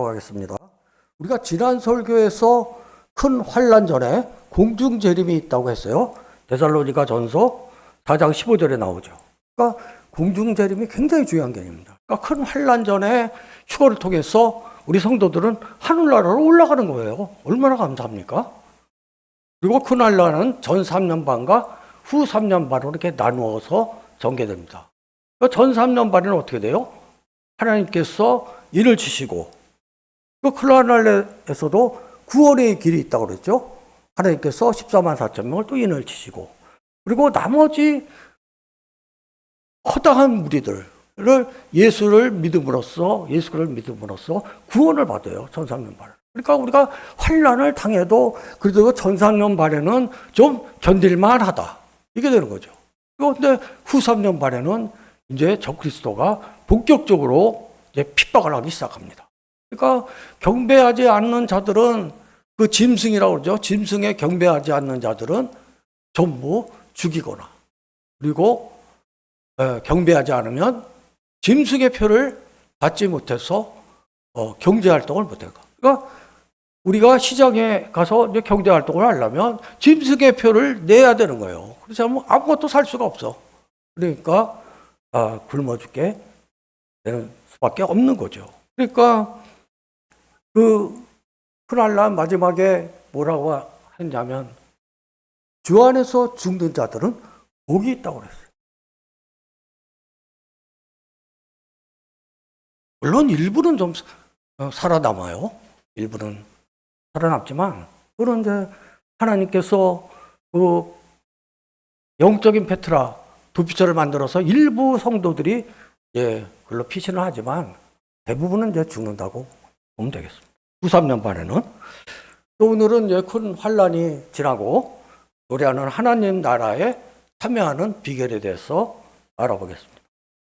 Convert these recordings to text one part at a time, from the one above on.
하겠습니다. 우리가 지난 설교에서 큰 환란 전에 공중 재림이 있다고 했어요. 데살로니가 전서 4장 15절에 나오죠. 그러니까 공중 재림이 굉장히 중요한 개념입니다. 그러니까 큰 환란 전에 휴거를 통해서 우리 성도들은 하늘나라로 올라가는 거예요. 얼마나 감사합니까? 그리고 큰 환란은 전 3년 반과 후 3년 반으로 이렇게 나누어서 전개됩니다. 그러니까 전 3년 반에는 어떻게 돼요? 하나님께서 인을 치시고, 그 큰 환란에서도 구원의 길이 있다고 그랬죠. 하나님께서 14만 4천 명을 또 인을 치시고, 그리고 나머지 허다한 무리들을 예수를 믿음으로써 구원을 받아요. 전상년 반에. 그러니까 우리가 환란을 당해도 그래도 전상년 반에는 좀 견딜만 하다. 이게 되는 거죠. 그런데 후 3년 반에는 이제 적그리스도가 본격적으로 이제 핍박을 하기 시작합니다. 그러니까 경배하지 않는 자들은, 그 짐승이라고 그러죠. 짐승에 경배하지 않는 자들은 전부 죽이거나, 그리고 경배하지 않으면 짐승의 표를 받지 못해서 경제활동을 못해요. 그러니까 우리가 시장에 가서 이제 경제활동을 하려면 짐승의 표를 내야 되는 거예요. 그렇지 않으면 아무것도 살 수가 없어. 그러니까 굶어 죽게 되는 수밖에 없는 거죠. 그러니까 그 큰 마지막에 뭐라고 했냐면, 주 안에서 죽는 자들은 복이 있다고 그랬어요. 물론 일부는 좀 살아남아요. 일부는 살아남지만, 그런 이제 하나님께서 그 영적인 페트라 두피처를 만들어서 일부 성도들이 그걸로 피신을 하지만 대부분은 이제 죽는다고 보면 되겠습니다. 9, 3년 반에는. 또 오늘은 이제 큰 환란이 지나고 노래하는 하나님 나라에 참여하는 비결에 대해서 알아보겠습니다.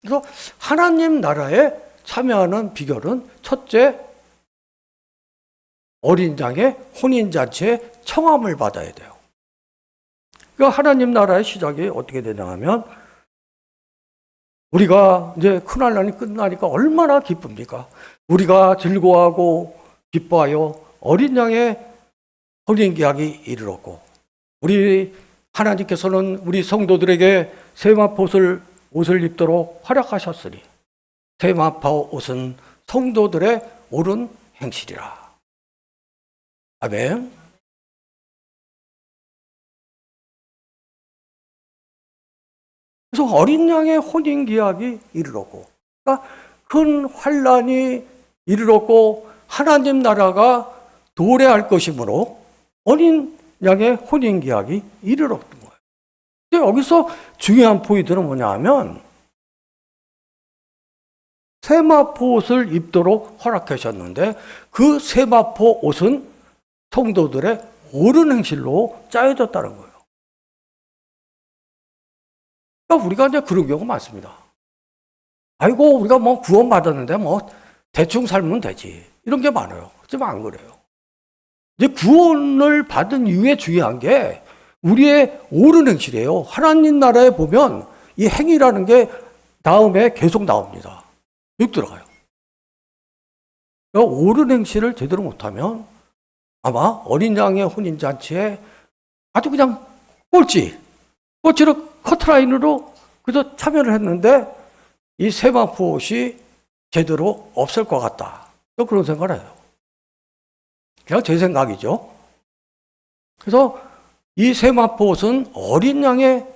그래서 하나님 나라에 참여하는 비결은, 첫째, 어린 양의 혼인잔치에 청함을 받아야 돼요. 그러니까 하나님 나라의 시작이 어떻게 되냐 하면, 우리가 이제 큰 환란이 끝나니까 얼마나 기쁩니까? 우리가 즐거워하고 기뻐하여 어린 양의 혼인계약이 이르렀고, 우리 하나님께서는 우리 성도들에게 세마포 옷을 입도록 허락하셨으니 세마포 옷은 성도들의 옳은 행실이라. 아멘. 그래서 어린 양의 혼인계약이 이르렀고, 그러니까 큰 환란이 이르렀고 하나님 나라가 도래할 것이므로 어린 양의 혼인계약이 이르렀던 거예요. 근데 여기서 중요한 포인트는 뭐냐 하면, 세마포 옷을 입도록 허락하셨는데 그 세마포 옷은 성도들의 옳은 행실로 짜여졌다는 거예요. 그러니까 우리가 이제 그런 경우가 많습니다. 아이고, 우리가 뭐 구원받았는데 뭐 대충 살면 되지, 이런 게 많아요. 하지만 안 그래요. 이제 구원을 받은 이후에 중요한 게 우리의 옳은 행실이에요. 하나님 나라에 보면 이 행위라는 게 다음에 계속 나옵니다. 쭉 들어가요. 그러니까 옳은 행실을 제대로 못하면 아마 어린 양의 혼인잔치에 아주 그냥 꼴찌로 커트라인으로 그래서 참여를 했는데 이 세마포 옷이 제대로 없을 것 같다. 그런 생각을 해요. 그냥 제 생각이죠. 그래서 이 세마포 옷은 어린 양의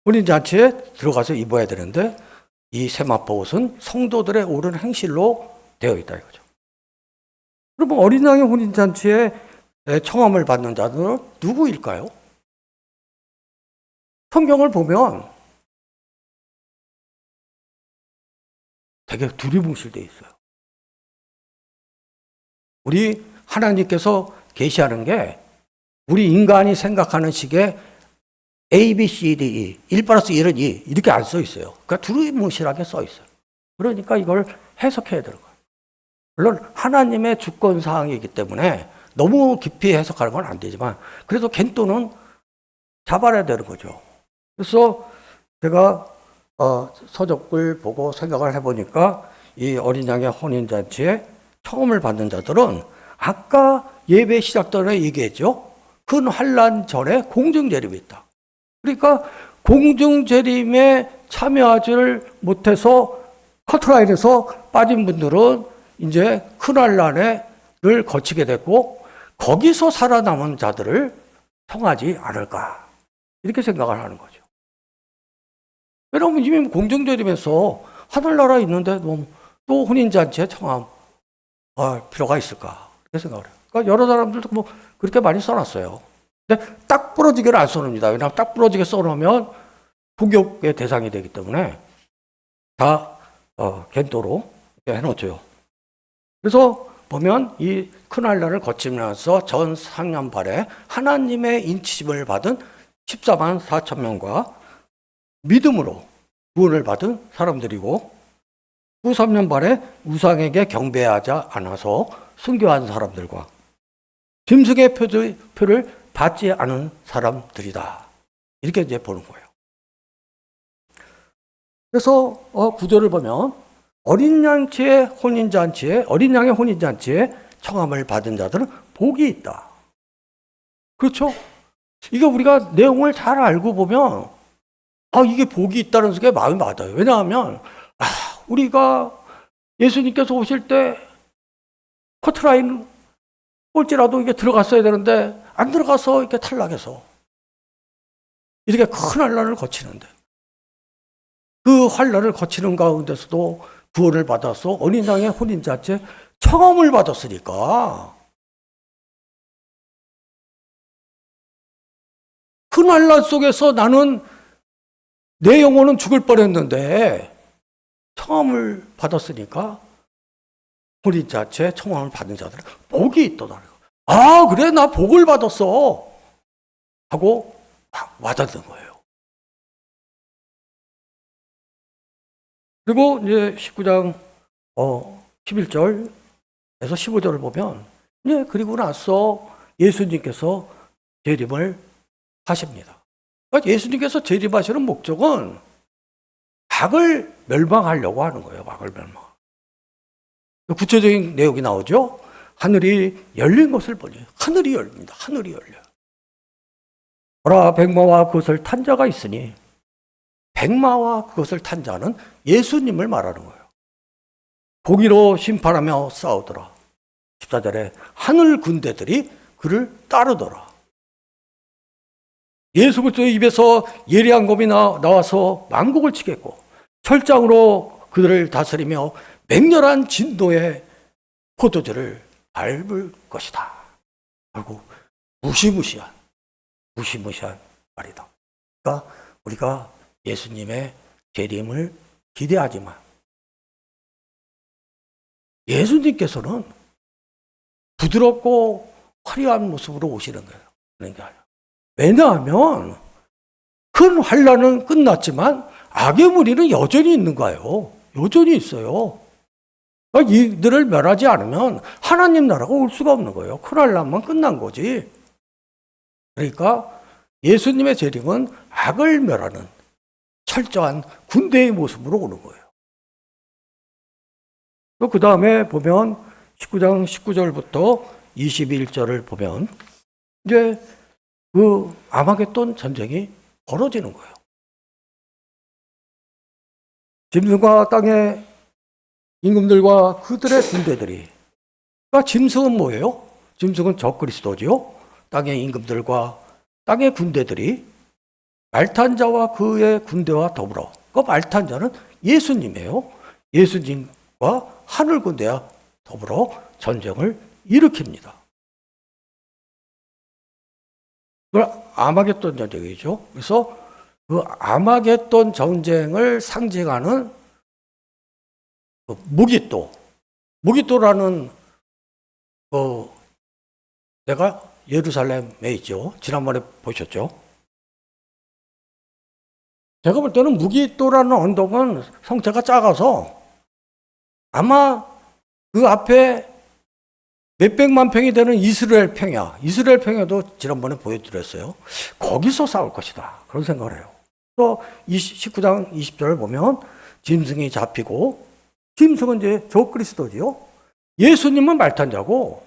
혼인잔치에 들어가서 입어야 되는데, 이 세마포 옷은 성도들의 옳은 행실로 되어 있다 이거죠. 그러면 어린 양의 혼인잔치에 청함을 받는 자들은 누구일까요? 성경을 보면 되게 두리뭉실돼 있어요. 우리 하나님께서 계시하는 게 우리 인간이 생각하는 식의 A, B, C, D, E, 1 플러스 1은 2 이렇게 안 써 있어요. 그러니까 두리뭉실하게 써 있어요. 그러니까 이걸 해석해야 되는 거예요. 물론 하나님의 주권사항이기 때문에 너무 깊이 해석하는 건 안 되지만 그래도 겐또는 잡아야 되는 거죠. 그래서 제가 서적을 보고 생각을 해보니까 이 어린 양의 혼인잔치에 청함을 받는 자들은 아까 예배 시작 전에 얘기했죠. 큰 환란 전에 공중재림이 있다. 그러니까 공중재림에 참여하지를 못해서 커트라인에서 빠진 분들은 이제 큰 환란을 거치게 됐고 거기서 살아남은 자들을 청하지 않을까 이렇게 생각을 하는 거죠. 왜냐하면 이미 공중재림에서 하늘나라에 있는데 또 혼인잔치에 청할 필요가 있을까 이렇게 생각을 해요. 그러니까 여러 사람들도 뭐 그렇게 많이 써놨어요. 근데 딱 부러지게는 안 써놓습니다. 왜냐하면 딱 부러지게 써놓으면 폭격의 대상이 되기 때문에 다 겐도로 해놓죠. 그래서 보면 이 큰 환란을 거치면서 전 3년 발에 하나님의 인치심을 받은 14만 4천 명과 믿음으로 구원을 받은 사람들이고 후 3년 발에 우상에게 경배하지 않아서 순교한 사람들과 짐승의 표를 받지 않은 사람들이다. 이렇게 이제 보는 거예요. 그래서 구절을 보면 어린 양의 혼인잔치에 청함을 받은 자들은 복이 있다. 그렇죠? 이게 우리가 내용을 잘 알고 보면 이게 복이 있다는 게 마음이 맞아요. 왜냐하면 우리가 예수님께서 오실 때 커트라인 꼴찌라도 이게 들어갔어야 되는데 안 들어가서 이렇게 탈락해서 이렇게 큰 환란을 거치는데 그 환란을 거치는 가운데서도 구원을 받아서 어린 양의 혼인잔치에 청함을 받았으니까 큰 환란 속에서 나는 내 영혼은 죽을 뻔했는데 청함을 받았으니까 혼인잔치에 청함을 받은 자들은 복이 있더라. 그래 나 복을 받았어 하고 와닿는 거예요. 그리고 이제 19장 11절에서 15절을 보면 그리고 나서 예수님께서 재림을 하십니다. 그러니까 예수님께서 재림하시는 목적은 악을 멸망하려고 하는 거예요. 악을 멸망. 구체적인 내용이 나오죠. 하늘이 열린 것을 보니 하늘이 열립니다. 하늘이 열려요. 보라 백마와 그것을 탄 자가 있으니 백마와 그것을 탄 자는 예수님을 말하는 거예요. 공의로 심판하며 싸우더라. 14절에 하늘 군대들이 그를 따르더라. 예수 그리스도의 입에서 예리한 검이 나와서 만국을 치겠고 철장으로 그들을 다스리며 맹렬한 진노의 포도주를 밟을 것이다. 그리고 무시무시한 말이다. 그러니까 우리가 예수님의 재림을 기대하지만 예수님께서는 부드럽고 화려한 모습으로 오시는 거예요. 그러니까 왜냐하면 큰 환란은 끝났지만 악의 무리는 여전히 있는 거예요. 여전히 있어요. 그러니까 이들을 멸하지 않으면 하나님 나라가 올 수가 없는 거예요. 큰 환란만 끝난 거지. 그러니까 예수님의 재림은 악을 멸하는 철저한 군대의 모습으로 오는 거예요. 그 다음에 보면 19장 19절부터 21절을 보면 이제 그 아마겟돈 전쟁이 벌어지는 거예요. 짐승과 땅의 임금들과 그들의 군대들이. 그러니까 짐승은 뭐예요? 짐승은 적그리스도지요. 땅의 임금들과 땅의 군대들이 말탄 자와 그의 군대와 더불어. 그 말탄 자는 예수님이에요. 예수님과 하늘 군대와 더불어 전쟁을 일으킵니다. 그걸 아마겟돈 전쟁이죠. 그래서 그 아마겟돈 전쟁을 상징하는 그 무기또라는 내가 예루살렘에 있죠. 지난번에 보셨죠. 제가 볼 때는 무기또라는 언덕은 성체가 작아서 아마 그 앞에 몇백만 평이 되는 이스라엘 평야도 지난번에 보여드렸어요. 거기서 싸울 것이다. 그런 생각을 해요. 또 19장 20절을 보면 짐승이 잡히고 짐승은 이제 적그리스도지요. 예수님은 말탄자고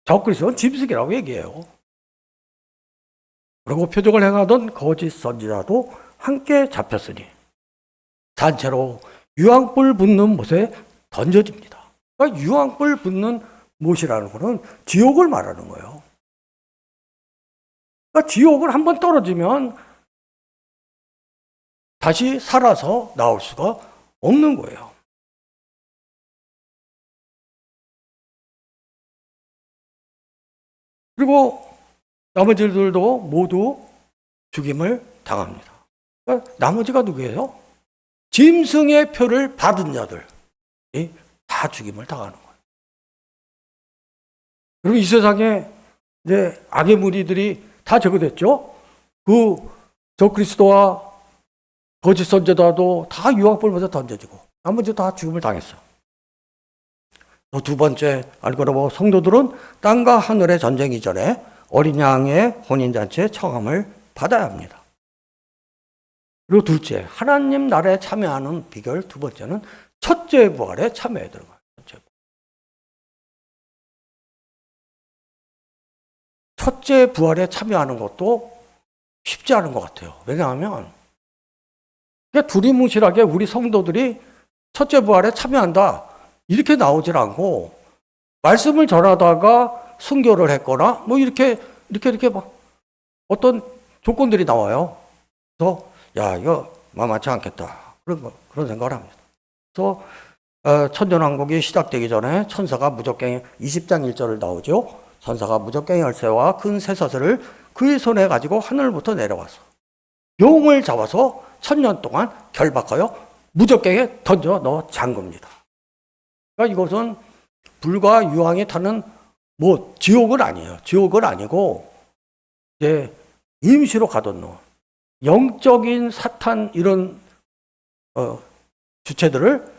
적그리스도는 짐승이라고 얘기해요. 그리고 표적을 행하던 거짓 선지자도 함께 잡혔으니 단체로 유황불 붙는 못에 던져집니다. 그러니까 유황불 붙는 못이라는 것은 지옥을 말하는 거예요. 그러니까 지옥을 한번 떨어지면 다시 살아서 나올 수가 없는 거예요. 그리고 나머지들도 모두 죽임을 당합니다. 그러니까 나머지가 누구예요? 짐승의 표를 받은 자들이 다 죽임을 당하는 거예요. 그리고 이 세상에 이제 악의 무리들이 다 제거됐죠. 적그리스도와 거짓 선지자도 다 유황불 못에 던져지고 나머지 다 죽임을 당했어. 또 두 번째 알고로 성도들은 땅과 하늘의 전쟁 이전에 어린 양의 혼인잔치에 청함을 받아야 합니다. 그리고 둘째, 하나님 나라에 참여하는 비결 두 번째는 첫째 부활에 참여해야 되는 거예요. 첫째 부활에 참여하는 것도 쉽지 않은 것 같아요. 왜냐하면 두리뭉실하게 우리 성도들이 첫째 부활에 참여한다 이렇게 나오질 않고 말씀을 전하다가 순교를 했거나 뭐 이렇게 막 어떤 조건들이 나와요. 그래서 야 이거 만만치 않겠다 그런 생각을 합니다. 그래서 천년왕국이 시작되기 전에 천사가 무적갱이 20장 1절을 나오죠. 천사가 무적갱이 열쇠와 큰 쇠사슬을 그의 손에 가지고 하늘부터 내려와서 용을 잡아서 1000년 동안 결박하여 무적갱에 던져 넣어 잠깁니다. 그러니까 이것은 불과 유황이 타는 지옥은 아니에요. 지옥은 아니고 이제 임시로 가둬놓은 영적인 사탄 이런 주체들을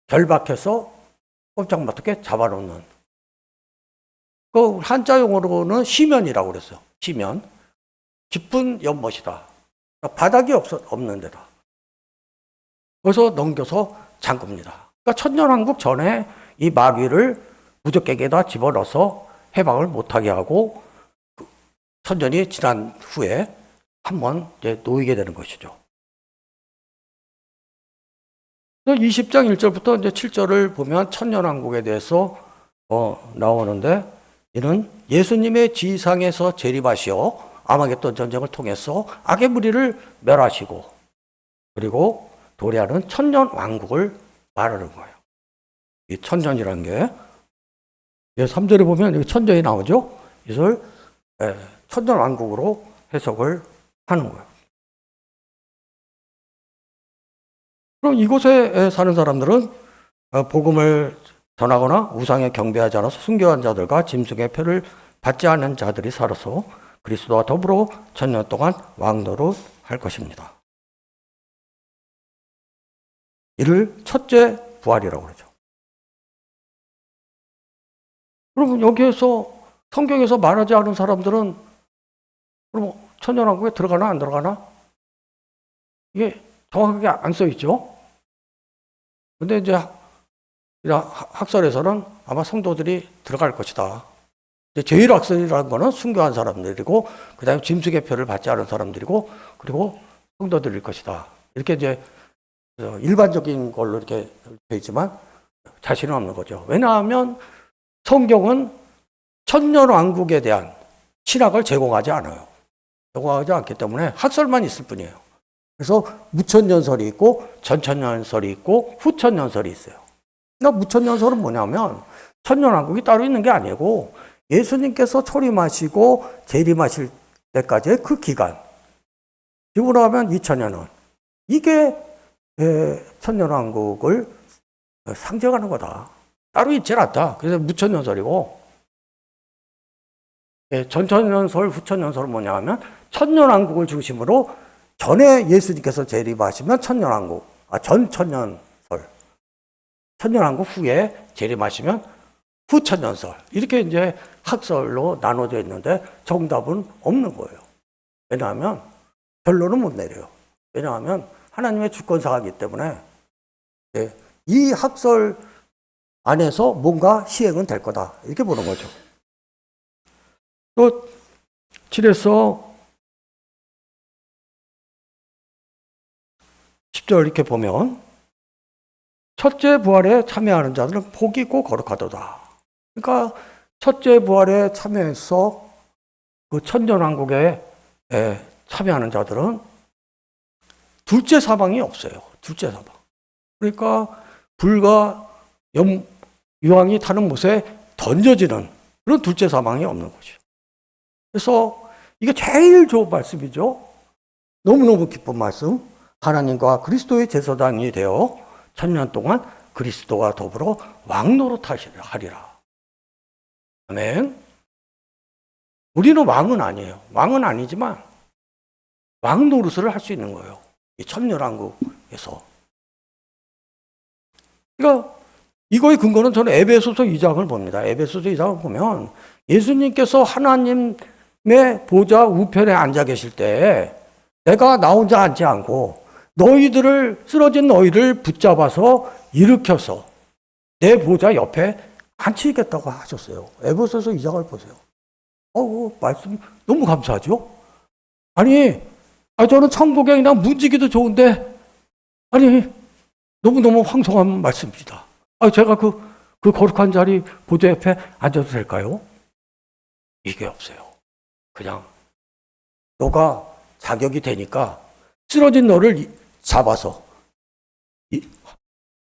결박해서 꼼짝못하게 잡아놓는 그 한자 용어로는 시면이라고 그랬어요. 시면 깊은 연못이다. 그러니까 바닥이 없는 데다. 그래서 넘겨서 잠깁니다. 그러니까 천년왕국 전에 이 마귀를 무적갱에다 집어넣어서 해방을 못하게 하고 천년이 지난 후에 한번 이제 놓이게 되는 것이죠. 20장 1절부터 이제 7절을 보면 천년왕국에 대해서 나오는데 이는 예수님의 지상에서 재림하시어 아마겟돈 전쟁을 통해서 악의 무리를 멸하시고 그리고 도래하는 천년왕국을 말하는 거예요. 이 천년이라는 게 3절에 보면 여기 천년이 나오죠. 이걸 천년왕국으로 해석을 하는 거예요. 그럼 이곳에 사는 사람들은 복음을 전하거나 우상에 경배하지 않아서 순교한 자들과 짐승의 표를 받지 않은 자들이 살아서 그리스도와 더불어 천년 동안 왕노릇 할 것입니다. 이를 첫째 부활이라고 그러죠. 그러면 여기에서 성경에서 말하지 않은 사람들은 그럼 천년왕국에 들어가나 안 들어가나? 이게 정확하게 안 써 있죠. 근데 이제 학설에서는 아마 성도들이 들어갈 것이다. 제일 학설이라는 거는 순교한 사람들이고, 그 다음에 짐승의 표를 받지 않은 사람들이고, 그리고 성도들일 것이다. 이렇게 이제 일반적인 걸로 이렇게 되어 있지만 자신은 없는 거죠. 왜냐하면 성경은 천년왕국에 대한 신학을 제공하지 않아요. 제공하지 않기 때문에 학설만 있을 뿐이에요. 그래서 무천년설이 있고 전천년설이 있고 후천년설이 있어요. 그러니까 무천년설은 뭐냐면 천년왕국이 따로 있는 게 아니고 예수님께서 초림하시고 재림하실 때까지의 그 기간, 지금으로 하면 2000년은 이게 천년왕국을 상징하는 거다. 따로 있질 않다. 그래서 무천년설이고, 전천년설, 후천년설은 뭐냐 하면 천년왕국을 중심으로 전에 예수님께서 재림하시면 천년왕국, 전천년설, 천년왕국 후에 재림하시면 후천년설, 이렇게 이제 학설로 나눠져 있는데 정답은 없는 거예요. 왜냐하면 결론은 못 내려요. 왜냐하면 하나님의 주권사이기 때문에 이 학설 안에서 뭔가 시행은 될 거다. 이렇게 보는 거죠. 또 7에서 10절 이렇게 보면 첫째 부활에 참여하는 자들은 복이 있고 거룩하도다. 그러니까 첫째 부활에 참여해서 그 천년왕국에 참여하는 자들은 둘째 사망이 없어요. 둘째 사망. 그러니까 불과 유황이 타는 못에 던져지는 그런 둘째 사망이 없는 거죠. 그래서 이게 제일 좋은 말씀이죠. 너무너무 기쁜 말씀. 하나님과 그리스도의 제사장이 되어 천년 동안 그리스도와 더불어 왕노릇하리라. 아멘. 우리는 왕은 아니에요. 왕은 아니지만 왕노릇을 할 수 있는 거예요. 이 천년왕국에서. 그러니까 이거의 근거는 저는 에베소서 2장을 봅니다. 에베소서 2장을 보면 예수님께서 하나님의 보좌 우편에 앉아 계실 때 내가 나 혼자 앉지 않고 쓰러진 너희를 붙잡아서 일으켜서 내 보좌 옆에 앉히겠다고 하셨어요. 에베소서 2장을 보세요. 말씀 너무 감사하죠? 저는 천국에 그냥 문지기도 좋은데, 너무너무 황송한 말씀입니다. 제가 그 거룩한 자리 보좌 옆에 앉아도 될까요? 이게 없어요. 그냥 너가 자격이 되니까 쓰러진 너를 잡아서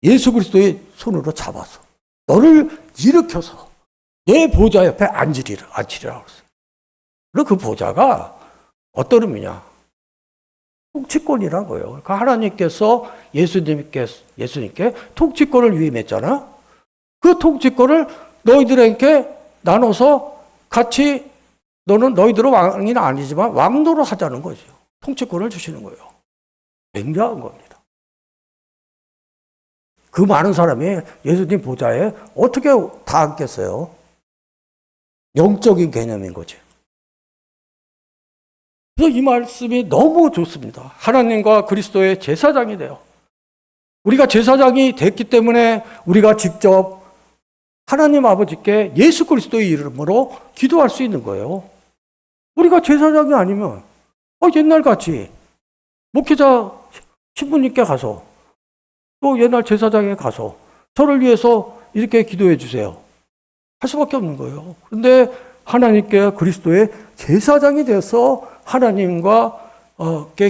예수 그리스도의 손으로 잡아서 너를 일으켜서 내 보좌 옆에 앉히리라 그랬어요. 그리고 그 보좌가 어떤 의미냐? 통치권이라고요. 그러니까 하나님께서 예수님께 통치권을 위임했잖아. 그 통치권을 너희들에게 나눠서 같이 너희들은 왕이 아니지만 왕노로 하자는 거죠. 통치권을 주시는 거예요. 굉장한 겁니다. 그 많은 사람이 예수님 보좌에 어떻게 다 앉겠어요? 영적인 개념인 거지. 그래서 이 말씀이 너무 좋습니다. 하나님과 그리스도의 제사장이 돼요. 우리가 제사장이 됐기 때문에 우리가 직접 하나님 아버지께 예수 그리스도의 이름으로 기도할 수 있는 거예요. 우리가 제사장이 아니면 옛날같이 목회자 신부님께 가서 또 옛날 제사장에 가서 저를 위해서 이렇게 기도해 주세요 할 수밖에 없는 거예요. 그런데 하나님께 그리스도의 제사장이 되어서 하나님과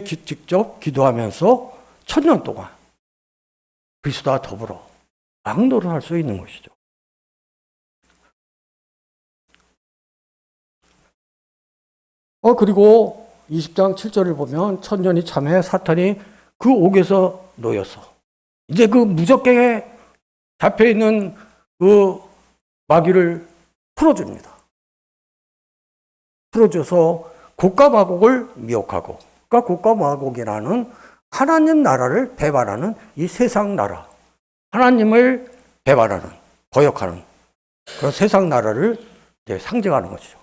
직접 기도하면서 천년 동안 그리스도와 더불어 왕노를 할 수 있는 것이죠. 그리고 20장 7절을 보면 천년이 참해 사탄이 그 옥에서 놓여서 이제 그 무적갱에 잡혀있는 그 마귀를 풀어줍니다. 풀어줘서 곡과 마곡을 미혹하고, 그러니까 곡과 마곡이라는 하나님 나라를 배반하는 이 세상 나라, 하나님을 배반하는, 거역하는 그런 세상 나라를 이제 상징하는 것이죠.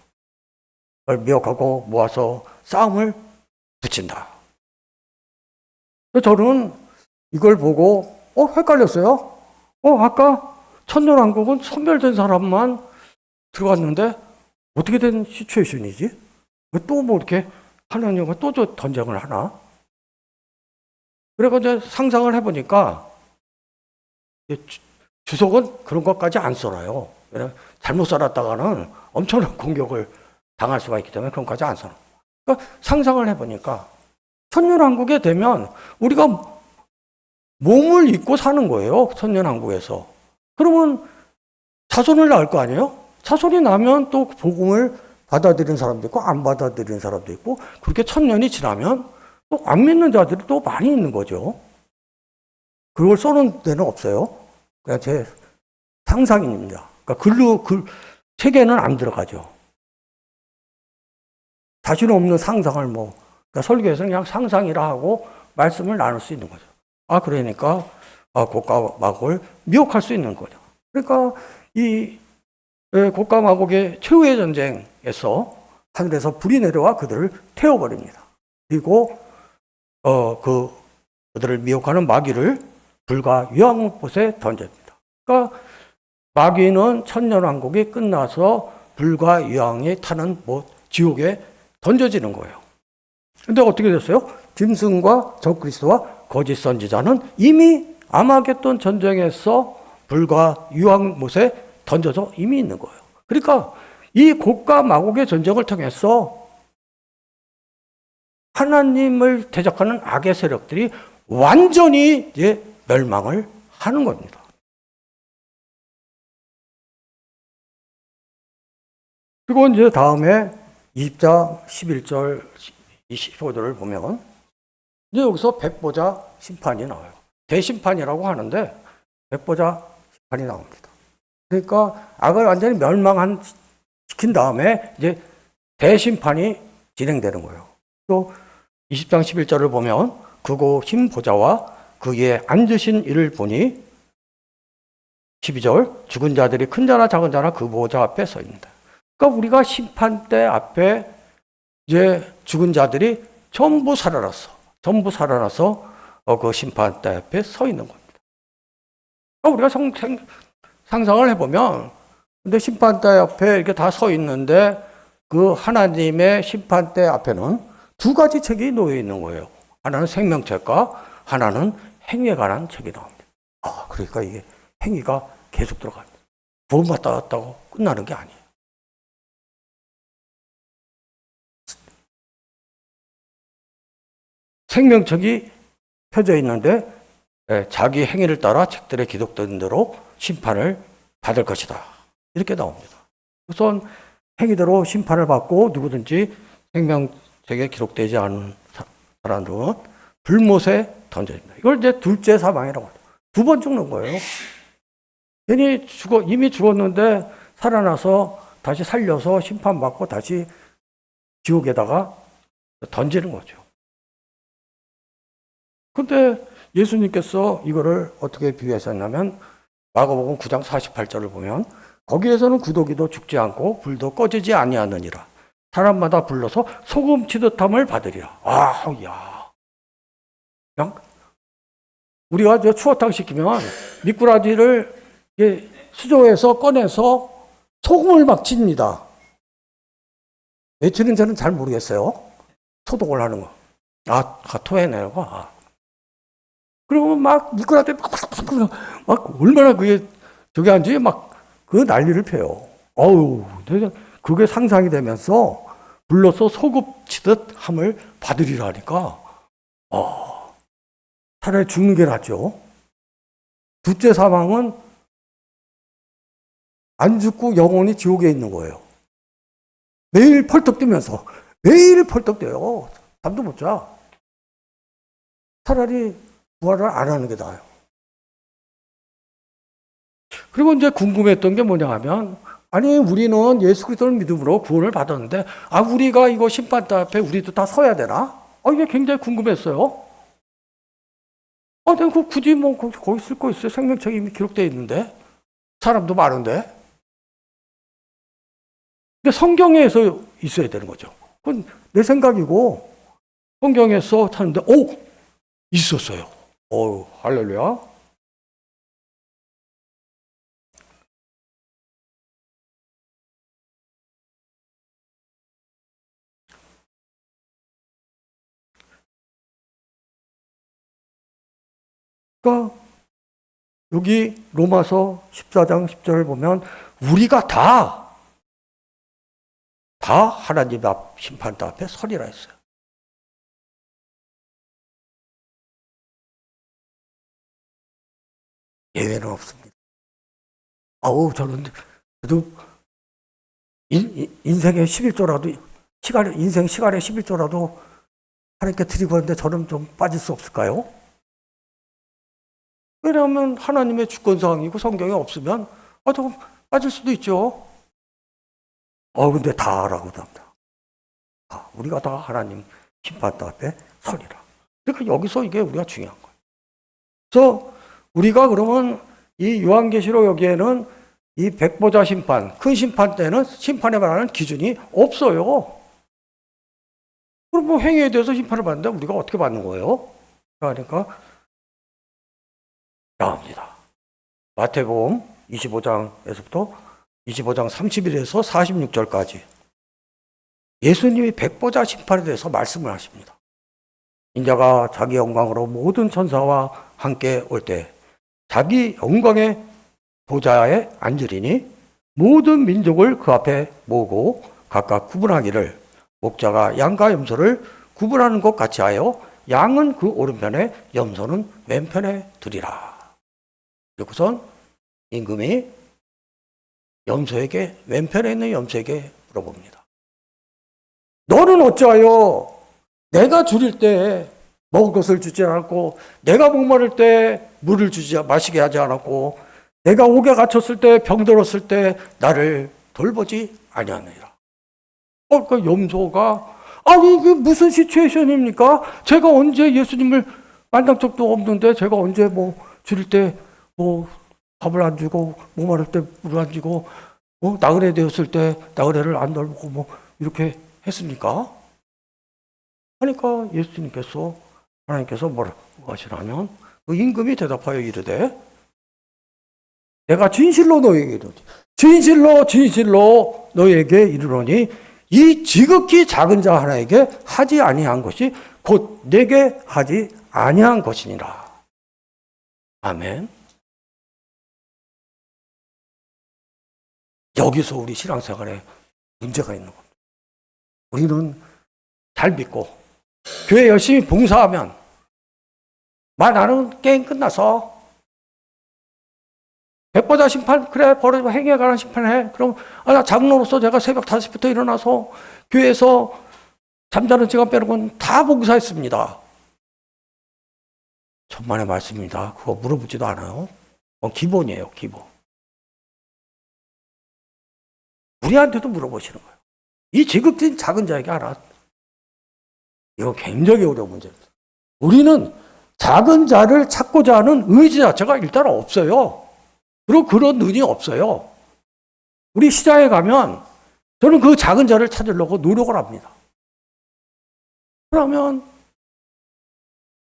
그걸 미혹하고 모아서 싸움을 붙인다. 저는 이걸 보고 헷갈렸어요. 아까 천년왕국은 선별된 사람만 들어갔는데 어떻게 된 시츄에이션이지? 왜 또 이렇게 하나님과 또 전쟁을 하나? 그래서 이제 상상을 해보니까 주석은 그런 것까지 안 써놔요. 잘못 살았다가는 엄청난 공격을 당할 수가 있기 때문에 그런 것까지 안 써놔요. 그러니까 상상을 해보니까 천년왕국에 되면 우리가 몸을 입고 사는 거예요. 천년왕국에서. 그러면 자손을 낳을 거 아니에요? 자손이 나면 또 복음을 받아들이는 사람도 있고 안 받아들이는 사람도 있고 그렇게 천년이 지나면 또 안 믿는 자들이 또 많이 있는 거죠. 그걸 써놓은 데는 없어요. 그냥 제 상상입니다. 그러니까 책에는 안 들어가죠. 자신 없는 상상을 그러니까 설교에서는 그냥 상상이라 하고 말씀을 나눌 수 있는 거죠. 그러니까 곡과 마곡을 미혹할 수 있는 거죠. 그러니까 이 곡과 마곡의 최후의 전쟁에서 하늘에서 불이 내려와 그들을 태워버립니다. 그리고 그들을 미혹하는 마귀를 불과 유황못에 던집니다. 그러니까 마귀는 천년왕국이 끝나서 불과 유황이 타는 지옥에 던져지는 거예요. 근데 어떻게 됐어요? 짐승과 적그리스도와 거짓 선지자는 이미 아마겟돈 전쟁에서 불과 유황못에 던져서 이미 있는 거예요. 그러니까 이 곡과 마곡의 전쟁을 통해서 하나님을 대적하는 악의 세력들이 완전히 이제 멸망을 하는 겁니다. 그리고 이제 다음에 20장 11절 25절을 보면 이제 여기서 백보자 심판이 나와요. 대심판이라고 하는데 백보자 심판이 나옵니다. 그러니까 악을 완전히 멸망시킨 다음에 이제 대심판이 진행되는 거예요. 또 20장 11절을 보면 그고 흰 보좌와 그 위에 앉으신 이를 보니 12절 죽은 자들이 큰 자나 작은 자나 그 보좌 앞에 서 있는다. 그러니까 우리가 심판대 앞에 이제 죽은 자들이 전부 살아났어. 전부 살아나서 그 심판대 앞에 서 있는 겁니다. 그러니까 우리가 상상을 해보면, 근데 심판대 앞에 이렇게 다 서 있는데 그 하나님의 심판대 앞에는 두 가지 책이 놓여 있는 거예요. 하나는 생명책과 하나는 행위에 관한 책이 나옵니다. 그러니까 이게 행위가 계속 들어갑니다. 구원받았다고 끝나는 게 아니에요. 생명책이 펴져 있는데 자기 행위를 따라 책들에 기록된 대로 심판을 받을 것이다. 이렇게 나옵니다. 우선 행위대로 심판을 받고 누구든지 생명책에 기록되지 않은 사람들은 불못에 던져집니다. 이걸 이제 둘째 사망이라고 합니다. 두 번 죽는 거예요. 괜히 이미 죽었는데 살아나서 다시 살려서 심판받고 다시 지옥에다가 던지는 거죠. 근데 예수님께서 이거를 어떻게 비유하셨냐면 마가복음 9장 48절을 보면 거기에서는 구더기도 죽지 않고 불도 꺼지지 아니하느니라. 사람마다 불러서 소금 치듯함을 받으리라. 야. 그냥 우리가 추어탕 시키면 미꾸라지를 수조에서 꺼내서 소금을 막 칩니다. 왜 치는지는 잘 모르겠어요. 소독을 하는 거. 토해내고. 그러면 막 미꾸라지 막 얼마나 그게 저기 한지 막 그 난리를 펴요. 그게 상상이 되면서 불러서 소금 치듯 함을 받으리라 하니까 차라리 죽는 게 낫죠. 둘째 사망은 안 죽고 영원히 지옥에 있는 거예요. 매일 펄떡 뛰면서 매일 펄떡 뛰어요. 잠도 못 자. 차라리 부활을 안 하는 게 나아요. 그리고 이제 궁금했던 게 뭐냐 하면, 아니, 우리는 예수 그리스도를 믿음으로 구원을 받았는데, 우리가 이거 심판대 앞에 우리도 다 서야 되나? 이게 굉장히 궁금했어요. 내가 굳이 거기 쓸 거 있어요. 생명책이 이미 기록되어 있는데. 사람도 많은데. 근데 성경에서 있어야 되는 거죠. 그건 내 생각이고, 성경에서 찾는데, 있었어요. 할렐루야. 그러니까 여기 로마서 14장 10절을 보면 우리가 다 하나님 앞 심판대 앞에 서리라 했어요. 예외는 없습니다. 저는 그래도 인생의 11조라도 인생 시간의 11조라도 하나님께 드리고 하는데 저는 좀 빠질 수 없을까요? 왜냐하면 하나님의 주권사항이고 성경에 없으면 조금 빠질 수도 있죠. 근데 다라고 합니다. 우리가 다 하나님 심판대 앞에 서리라. 그러니까 여기서 이게 우리가 중요한 거예요. 그래서 우리가 그러면 이 요한계시록 여기에는 이 백보자 심판, 큰 심판 때는 심판에 관한 기준이 없어요. 그럼 행위에 대해서 심판을 받는데 우리가 어떻게 받는 거예요? 그러니까 나옵니다. 마태복음 25장에서부터 25장 31에서 46절까지 예수님이 백보자 심판에 대해서 말씀을 하십니다. 인자가 자기 영광으로 모든 천사와 함께 올 때 자기 영광의 보좌에 앉으리니 모든 민족을 그 앞에 모으고 각각 구분하기를 목자가 양과 염소를 구분하는 것 같이 하여 양은 그 오른편에 염소는 왼편에 두리라. 그리고선 임금이 염소에게 왼편에 있는 염소에게 물어봅니다. 너는 어찌하여 내가 줄일 때 먹을 것을 주지 않았고 내가 목마를 때 물을 주지 마시게 하지 않았고 내가 옥에 갇혔을 때 병들었을 때 나를 돌보지 아니하느니라. 그 염소가 아니 이게 무슨 시츄에이션입니까? 제가 언제 예수님을 만난 적도 없는데 제가 언제 뭐 줄일 때 뭐 밥을 안 주고 목마를 때 물을 안 주고 나그네 되었을 때 나그네를 안 돌보고 뭐 이렇게 했습니까? 하니까 하나님께서 뭐라고 하시냐면 그 임금이 대답하여 이르되 내가 진실로 너에게 이르노니 진실로 너에게 이르노니 이 지극히 작은 자 하나에게 하지 아니한 것이 곧 내게 하지 아니한 것이니라. 아멘. 여기서 우리 신앙생활에 문제가 있는 겁니다. 우리는 잘 믿고 교회 열심히 봉사하면 나는 게임 끝나서 백보자 심판 그래 버려 행위에 관한 심판해. 그럼 나 장로로서 제가 새벽 5시부터 일어나서 교회에서 잠자는 시간 빼는 건 다 봉사했습니다. 천만의 말씀입니다. 그거 물어보지도 않아요. 그건 기본이에요. 기본. 우리한테도 물어보시는 거예요. 이 지극히 작은 자에게 하라. 이거 굉장히 어려운 문제입니다. 우리는 작은 자를 찾고자 하는 의지 자체가 일단 없어요. 그리고 그런 눈이 없어요. 우리 시장에 가면 저는 그 작은 자를 찾으려고 노력을 합니다. 그러면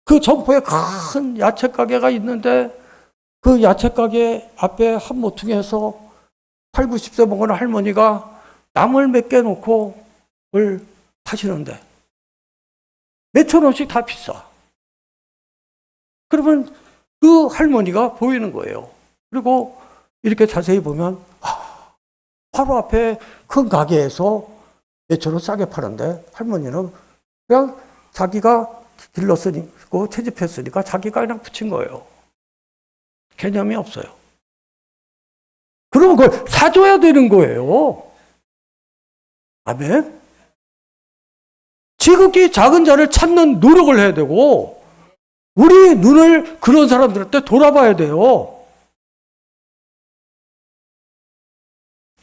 그 점포에 큰 야채 가게가 있는데 그 야채 가게 앞에 한 모퉁이에서 8, 90세 먹은 할머니가 나물 몇 개 놓고 을 파시는데 몇천 원씩 다 비싸. 그러면 그 할머니가 보이는 거예요. 그리고 이렇게 자세히 보면 바로 앞에 큰 가게에서 몇천 원 싸게 파는데 할머니는 그냥 자기가 길렀으니까 채집했으니까 자기가 그냥 붙인 거예요. 개념이 없어요. 그러면 그걸 사줘야 되는 거예요. 아멘? 지극히 작은 자를 찾는 노력을 해야 되고 우리 눈을 그런 사람들한테 돌아봐야 돼요.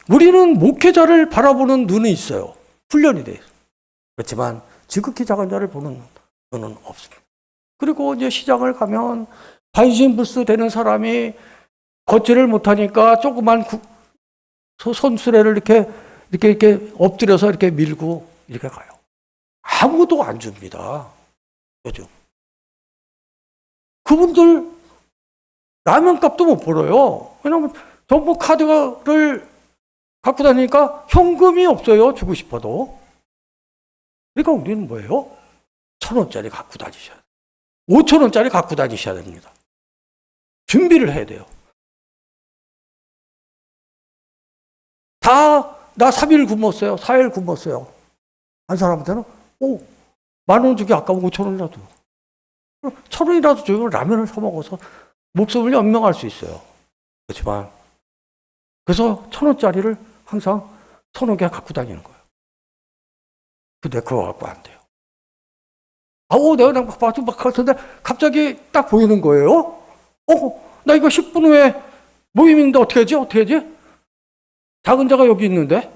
우리는 목회자를 바라보는 눈이 있어요. 훈련이 돼요. 그렇지만 지극히 작은 자를 보는 눈은 없습니다. 그리고 이제 시장을 가면 반신불수 되는 사람이 걷지를 못하니까 조그만 손수레를 이렇게 엎드려서 이렇게 밀고 이렇게 가요. 아무도 안 줍니다. 요즘. 그분들 라면 값도 못 벌어요. 왜냐하면 정부 카드를 갖고 다니니까 현금이 없어요. 주고 싶어도. 그러니까 우리는 뭐예요? 1,000원짜리 갖고 다니셔야 돼요. 5,000원짜리 갖고 다니셔야 됩니다. 준비를 해야 돼요. 나 3일 굶었어요. 4일 굶었어요. 한 사람한테는 10,000원 주기 아까워 5,000원이라도. 1,000원이라도 주면 라면을 사 먹어서 목숨을 연명할 수 있어요. 그렇지만 그래서 1,000원짜리를 항상 1,000개 갖고 다니는 거예요. 근데 그거 갖고 안 돼요. 내가 막 봐도 막 같은데 갑자기 딱 보이는 거예요. 나 이거 10분 후에 모임인데 어떻게 하지? 작은 자가 여기 있는데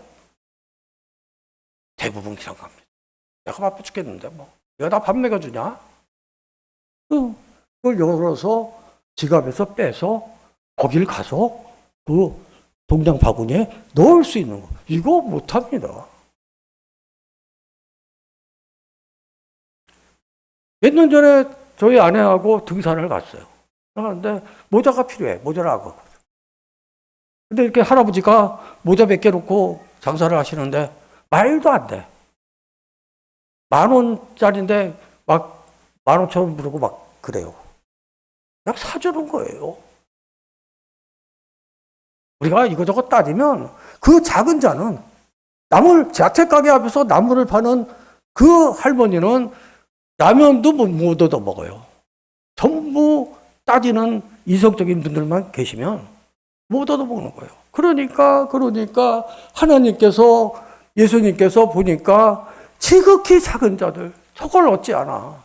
대부분 그냥 갑니다. 내가 바빠 죽겠는데 내가 나 밥 먹여주냐? 그걸 열어서 지갑에서 빼서 거길 가서 그 동장 바구니에 넣을 수 있는 거. 이거 못합니다. 몇 년 전에 저희 아내하고 등산을 갔어요. 근데 모자가 필요해. 모자라고. 근데 이렇게 할아버지가 모자 몇 개 놓고 장사를 하시는데 말도 안 돼. 10,000원짜리인데 막 15,000원 부르고 막 그래요. 그냥 사주는 거예요. 우리가 이거저거 따지면 그 작은 자는 야채 가게 앞에서 나물을 파는 그 할머니는 라면도 못 얻어 먹어요. 전부 따지는 이성적인 분들만 계시면 못 얻어 먹는 거예요. 그러니까 하나님께서 예수님께서 보니까 지극히 작은 자들 저걸 얻지 않아.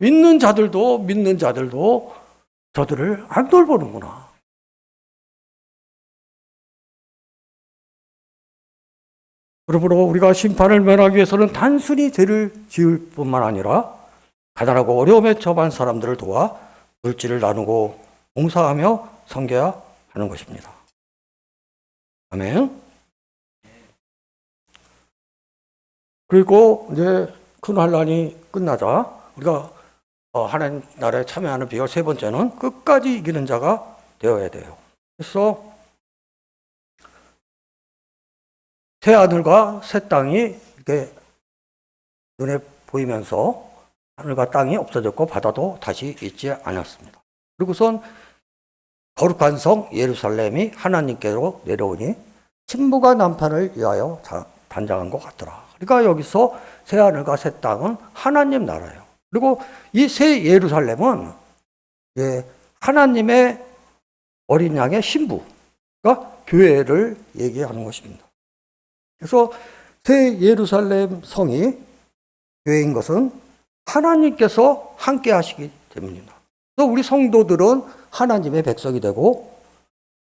믿는 자들도 저들을 안 돌보는구나. 그러므로 우리가 심판을 면하기 위해서는 단순히 죄를 지을 뿐만 아니라 가난하고 어려움에 처한 사람들을 도와 물질을 나누고 봉사하며 섬겨야 하는 것입니다. 아멘. 그리고 이제 큰 환란이 끝나자 우리가 하나님 나라에 참여하는 비결 세 번째는 끝까지 이기는 자가 되어야 돼요. 그래서 새 하늘과 새 땅이 이렇게 눈에 보이면서 하늘과 땅이 없어졌고 바다도 다시 있지 않았습니다. 그리고선 거룩한 성 예루살렘이 하나님께로 내려오니 신부가 남편을 위하여 단장한 것 같더라. 그러니까 여기서 새 하늘과 새 땅은 하나님 나라예요. 그리고 이 새 예루살렘은 하나님의 어린 양의 신부가 교회를 얘기하는 것입니다. 그래서 새 예루살렘 성이 교회인 것은 하나님께서 함께 하시기 때문입니다. 그래서 우리 성도들은 하나님의 백성이 되고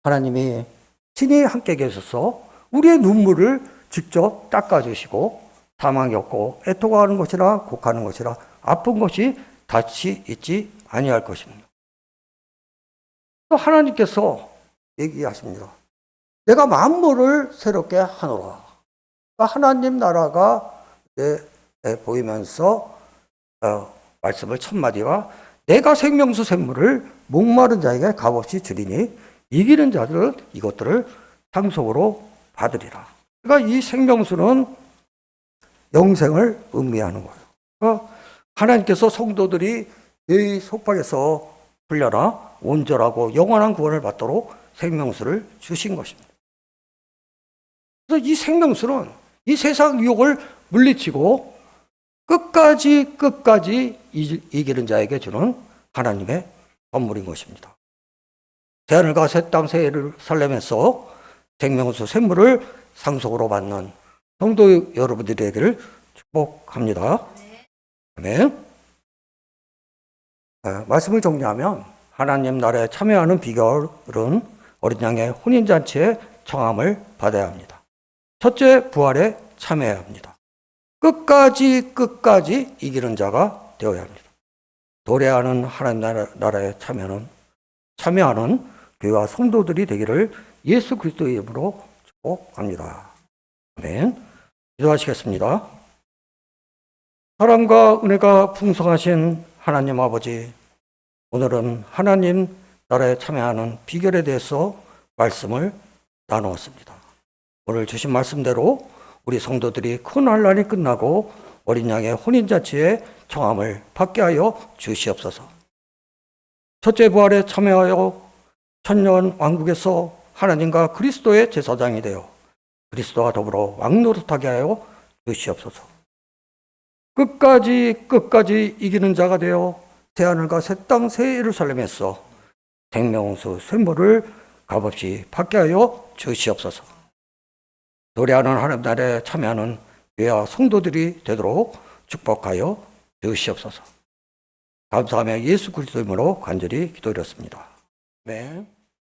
하나님이 친히 함께 계셔서 우리의 눈물을 직접 닦아주시고 사망이 없고 애통하는 것이라 곡하는 것이라 아픈 것이 다시 있지 아니할 것입니다. 또 하나님께서 얘기하십니다. 내가 만물을 새롭게 하노라. 하나님 나라가 보이면서 말씀을 첫 마디가 내가 생명수 샘물을 목마른 자에게 값없이 주리니 이기는 자들은 이것들을 상속으로 받으리라. 그러니까 이 생명수는 영생을 의미하는 거예요. 그러니까 하나님께서 성도들이 이 속박에서 풀려나 온전하고 영원한 구원을 받도록 생명수를 주신 것입니다. 그래서 이 생명수는 이 세상 유혹을 물리치고 끝까지 이기는 자에게 주는 하나님의 선물인 것입니다. 새하늘과 새 땅 새 예루살렘에서 생명수 샘물을 상속으로 받는 성도 여러분들이 되기를 축복합니다. 아멘. 말씀을 정리하면 하나님 나라에 참여하는 비결은 어린 양의 혼인잔치에 청함을 받아야 합니다. 첫째, 부활에 참여해야 합니다. 끝까지 이기는 자가 되어야 합니다. 도래하는 하나님 나라에 참여하는 교회와 성도들이 되기를 예수 그리스도의 이름으로 축복합니다. 아멘. 기도하시겠습니다. 사랑과 은혜가 풍성하신 하나님 아버지, 오늘은 하나님 나라에 참여하는 비결에 대해서 말씀을 나누었습니다. 오늘 주신 말씀대로 우리 성도들이 큰 환난이 끝나고 어린 양의 혼인잔치에 청함을 받게 하여 주시옵소서. 첫째 부활에 참여하여 천년 왕국에서 하나님과 그리스도의 제사장이 되어 그리스도와 더불어 왕노릇하게 하여 주시옵소서. 끝까지 이기는 자가 되어 새하늘과 새 땅 새 예루살렘에서 생명수 샘물을 값없이 받게 하여 주시옵소서. 노래하는 하나님 나라에 참여하는 교회와 성도들이 되도록 축복하여 주시옵소서. 감사하며 예수 그리스도 이름으로 간절히 기도드렸습니다. 네.